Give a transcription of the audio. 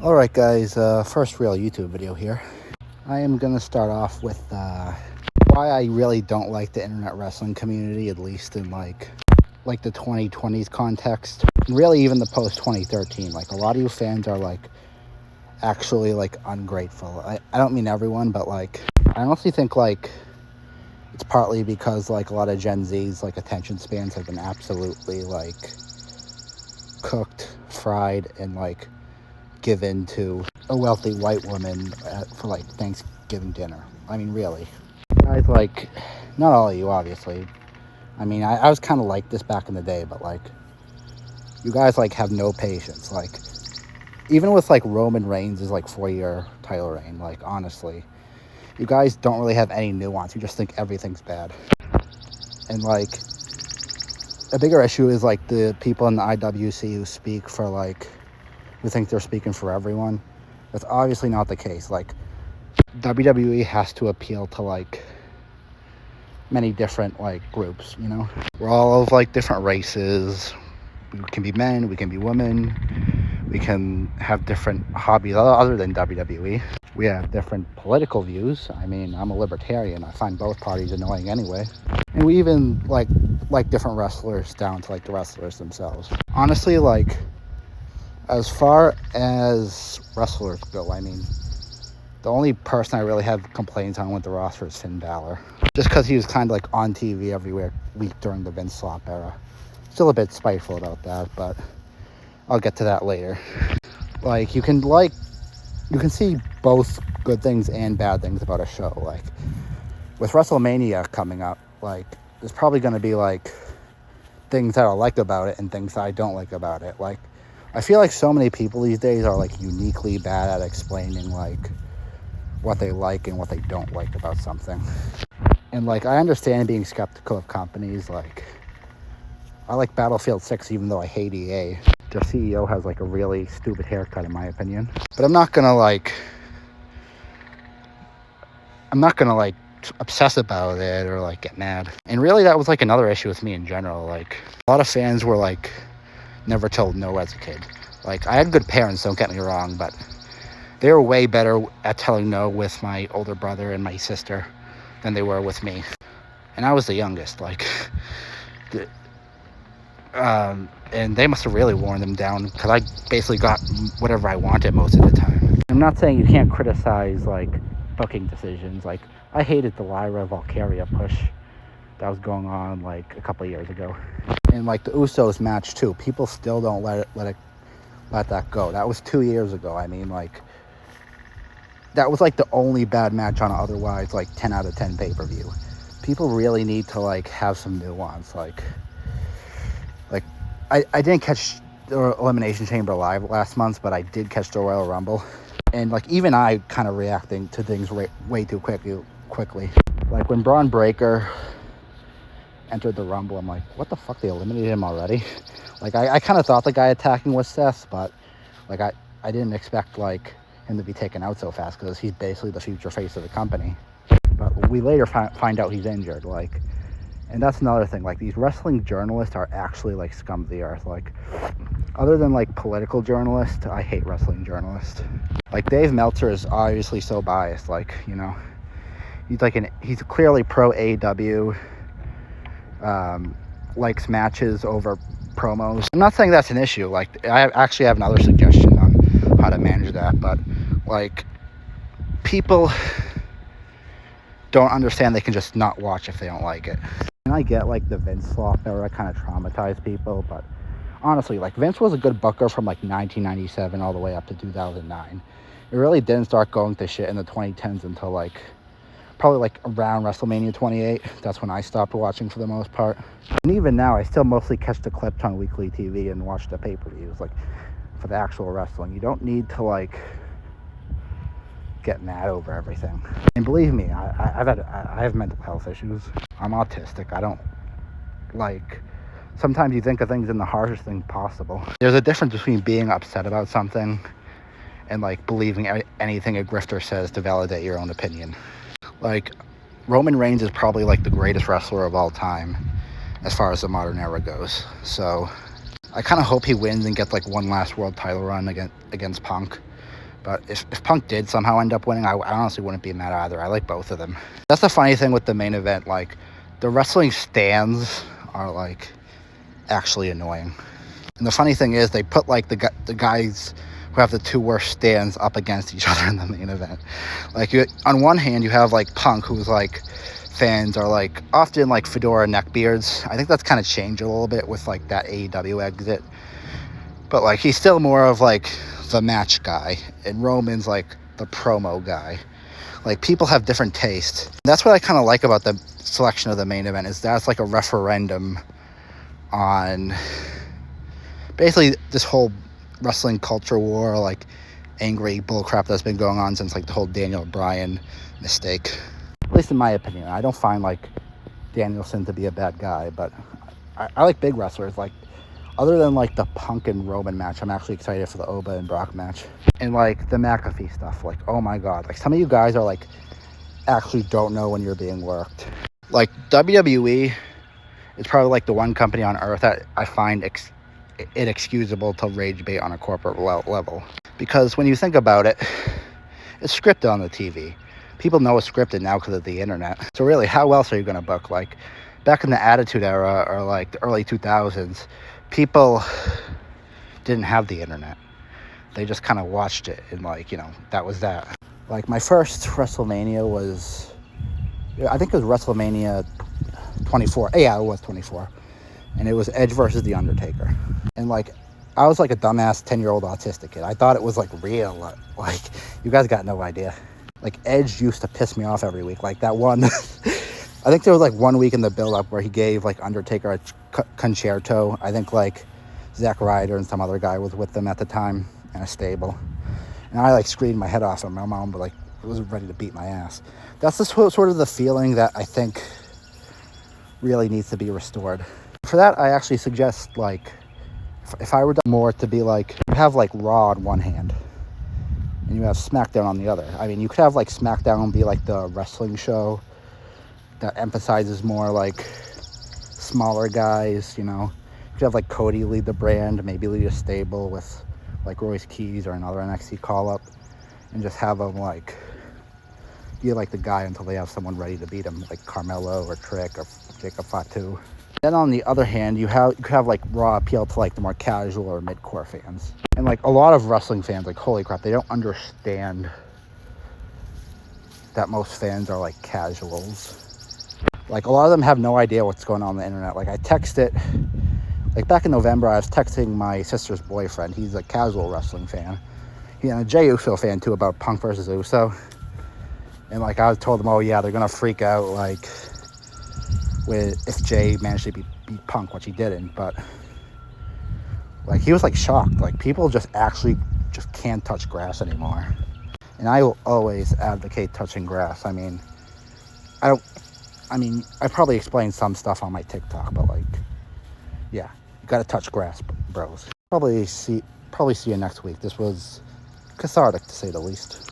Alright guys, first real YouTube video here. I am going to start off with why I really don't like the internet wrestling community, at least in like the 2020s context. And really even the post 2013. Like a lot of you fans are like actually like ungrateful. I don't mean everyone, but like I honestly think like it's partly because like a lot of Gen Z's like attention spans have been absolutely like cooked, fried, and like given to a wealthy white woman for like Thanksgiving dinner. I mean, really, guys, like, not all of you, obviously. I mean, I was kind of like this back in the day, but like, you guys like have no patience. Like, even with like Roman Reigns' like 4-year title reign, like honestly, you guys don't really have any nuance. You just think everything's bad. And like, a bigger issue is like the people in the IWC who speak for like, who think they're speaking for everyone. That's obviously not the case. Like, WWE has to appeal to like many different like groups, you know? We're all of like different races. We can be men, we can be women, we can have different hobbies other than WWE. We have different political views. I mean, I'm a libertarian. I find both parties annoying anyway. And we even like different wrestlers down to like the wrestlers themselves. Honestly, like, as far as wrestlers go, I mean, the only person I really have complaints on with the roster is Finn Balor. Just because he was kind of like on TV every week during the Vince Slop era. Still a bit spiteful about that, but I'll get to that later. Like, you can see both good things and bad things about a show. Like, with WrestleMania coming up, like, there's probably going to be like things that I like about it and things that I don't like about it. Like, I feel like so many people these days are like uniquely bad at explaining like what they like and what they don't like about something. And like, I understand being skeptical of companies. Like, I like Battlefield 6 even though I hate EA. Their CEO has like a really stupid haircut in my opinion. But I'm not gonna like obsess about it or like get mad. And really that was like another issue with me in general. Like, a lot of fans were like never told no as a kid. Like, I had good parents, don't get me wrong, but they were way better at telling no with my older brother and my sister than they were with me. And I was the youngest, like, and they must have really worn them down because I basically got whatever I wanted most of the time. I'm not saying you can't criticize like booking decisions. Like, I hated the Lyra Valkyria push that was going on like a couple of years ago. And like the Usos match too, people still don't let that go. That was 2 years ago. I mean, like, that was like the only bad match on an otherwise like 10 out of 10 pay-per-view. People really need to like have some nuance. Like I didn't catch the Elimination Chamber live last month, but I did catch the Royal Rumble. And like, even I kind of reacting to things way too quickly. Like when Braun Breaker entered the Rumble, I'm like, what the fuck, they eliminated him already? Like, I kind of thought the guy attacking was Seth, but like I didn't expect like him to be taken out so fast because he's basically the future face of the company. But we later find out he's injured. Like, and that's another thing. Like, these wrestling journalists are actually like scum of the earth. Like, other than like political journalists, I hate wrestling journalists. Like, Dave Meltzer is obviously so biased. Like, you know, he's clearly pro AEW. Likes matches over promos. I'm not saying that's an issue. Like, I actually have another suggestion on how to manage that, but like, people don't understand they can just not watch if they don't like it. And I get like the Vince Slop era kind of traumatized people, but honestly, like, Vince was a good booker from like 1997 all the way up to 2009. It really didn't start going to shit in the 2010s until like probably like around WrestleMania 28. That's when I stopped watching for the most part. And even now, I still mostly catch the clips on weekly TV and watch the pay-per-views, like, for the actual wrestling. You don't need to like get mad over everything. And believe me, I have mental health issues. I'm autistic. I don't like, sometimes you think of things in the harshest thing possible. There's a difference between being upset about something and like believing anything a grifter says to validate your own opinion. Like, Roman Reigns is probably like the greatest wrestler of all time as far as the modern era goes. So I kind of hope he wins and gets like one last world title run against Punk. But if Punk did somehow end up winning, I honestly wouldn't be mad either. I like both of them. That's the funny thing with the main event. Like, the wrestling stands are, like, actually annoying. And the funny thing is, they put, like, the guys who have the two worst stands up against each other in the main event. Like, on one hand, you have, like, Punk, who's, like, fans are, like, often, like, fedora neckbeards. I think that's kind of changed a little bit with, like, that AEW exit. But, like, he's still more of, like, the match guy. And Roman's, like, the promo guy. Like, people have different tastes. That's what I kind of like about the selection of the main event, is that's, like, a referendum on basically this whole wrestling culture war, like, angry bullcrap that's been going on since, like, the whole Daniel Bryan mistake. At least in my opinion. I don't find, like, Danielson to be a bad guy, but I like big wrestlers. Like, other than, like, the Punk and Roman match, I'm actually excited for the Oba and Brock match. And, like, the McAfee stuff. Like, oh my god. Like, some of you guys are, like, actually don't know when you're being worked. Like, WWE is probably, like, the one company on earth that I find inexcusable to rage bait on a corporate level. Because when you think about it, it's scripted on the TV. People know it's scripted now because of the internet. So really, how else are you going to book? Like, back in the Attitude Era, or, like, the early 2000s, people didn't have the internet. They just kind of watched it, and, like, you know, that was that. Like, my first WrestleMania was, I think it was WrestleMania 24. Yeah, it was 24. And it was Edge versus The Undertaker. And, like, I was, like, a dumbass 10-year-old autistic kid. I thought it was, like, real. Like, you guys got no idea. Like, Edge used to piss me off every week. Like, that one, I think there was, like, 1 week in the build-up where he gave, like, Undertaker a concerto. I think, like, Zack Ryder and some other guy was with them at the time in a stable. And I, like, screamed my head off, and my mom, like, was ready to beat my ass. That's the sort of the feeling that I think really needs to be restored. For that, I actually suggest, like, if I were to more to be, like, you have, like, Raw on one hand, and you have SmackDown on the other. I mean, you could have, like, SmackDown be, like, the wrestling show that emphasizes more, like, smaller guys, you know. You could have, like, Cody lead the brand, maybe lead a stable with, like, Royce Keys or another NXT call-up, and just have them, like, be, like, the guy until they have someone ready to beat him, like Carmelo or Trick or Jacob Fatu. Then on the other hand, you could have, like, Raw appeal to, like, the more casual or mid-core fans. And, like, a lot of wrestling fans, like, holy crap, they don't understand that most fans are, like, casuals. Like, a lot of them have no idea what's going on the internet. Like, I texted, like, back in November, I was texting my sister's boyfriend. He's a casual wrestling fan. He's a Jey Uso fan, too, about Punk versus Uso. And, like, I told him, oh, yeah, they're going to freak out, like, if Jey managed to beat Punk, which he didn't. But, like, he was, like, shocked. Like, people just actually just can't touch grass anymore. And I will always advocate touching grass. I mean, I probably explained some stuff on my TikTok, but, like, yeah, you got to touch grass, bros. Probably see you next week. This was cathartic, to say the least.